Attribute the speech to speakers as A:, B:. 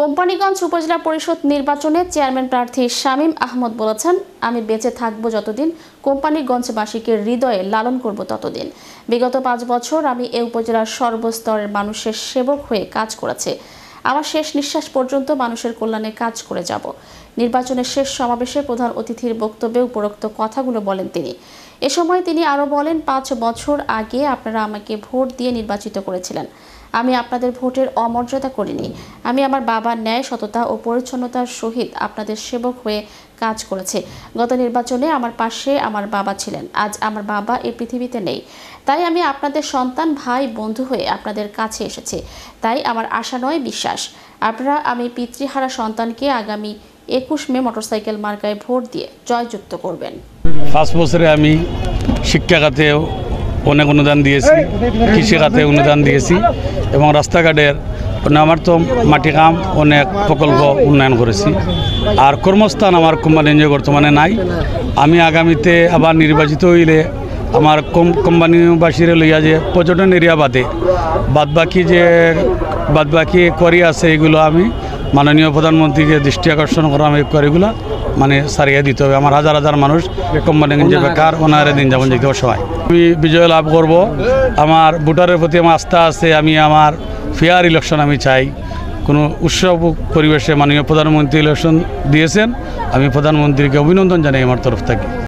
A: কোম্পানীগঞ্জ উপজেলা পরিষদ নির্বাচনে চেয়ারম্যান প্রার্থী শামীম আহমদ বলেছেন, আমি বেঁচে থাকব যতদিন, কোম্পানীগঞ্জবাসীকে হৃদয়ে লালন করব ততদিন। বিগত 5 বছর আমি এই উপজেলার সর্বস্তরের মানুষের সেবক হয়ে কাজ করেছি। আমার শেষ নিঃশ্বাস পর্যন্ত মানুষের কল্যাণে কাজ করে যাব। নির্বাচনের শেষ সমাবেশে প্রধান অতিথির বক্তব্যে উপরোক্ত কথাগুলো বলেন তিনি। এ সময় তিনি আরও বলেন, 5 বছর আগে আপনারা আমাকে ভোট দিয়ে নির্বাচিত করেছিলেন। আমি আপনাদের ভোটের অমর্যাদা করিনি। আমি আমার বাবার ন্যায়, সততা ও পরিচ্ছন্নতার সহিত আপনাদের সেবক হয়ে কাজ করেছি। গত নির্বাচনে আমার পাশে আমার বাবা ছিলেন। আজ আমার বাবা এই পৃথিবীতে নেই। তাই আমি আপনাদের সন্তান, ভাই, বন্ধু হয়ে আপনাদের কাছে এসেছি। তাই আমার আশা নয়, বিশ্বাস। আপনারা আমি পিতৃহারা সন্তানকে আগামী 21 মে মোটরসাইকেল মার্কায় ভোট দিয়ে জয়যুক্ত করবেন।
B: 5 বছরে আমি শিক্ষা খাতে অনেক অনুদান দিয়েছি, কৃষি খাতে অনুদান দিয়েছি এবং রাস্তাঘাটের আমার তো মাটি কাম অনেক প্রকল্প উন্নয়ন করেছি। আর কর্মস্থান আমার কোম্পানিগঞ্জ বর্তমানে নাই। আমি আগামীতে আবার নির্বাচিত হইলে আমার কোম্পানিবাসীর লইয়া যে পর্যটন এরিয়া বাদবাকি করি আছে, এগুলো আমি মাননীয় প্রধানমন্ত্রীকে দৃষ্টি আকর্ষণ করা আমি করিগুলো মানে সারিয়ে দিতে হবে। আমার হাজার হাজার মানুষ কোম্পানিগঞ্জে বেকার, ওনারে দিন যাপন যেতে সবাই। আমি বিজয় লাভ করব। আমার ভোটারের প্রতি আমার আস্থা আছে। আমি আমার ফেয়ার ইলেকশন আমি চাই। কোনো উৎসব পরিবেশে মাননীয় প্রধানমন্ত্রী ইলেকশন দিয়েছেন। আমি প্রধানমন্ত্রীকে অভিনন্দন জানাই আমার তরফ থেকে।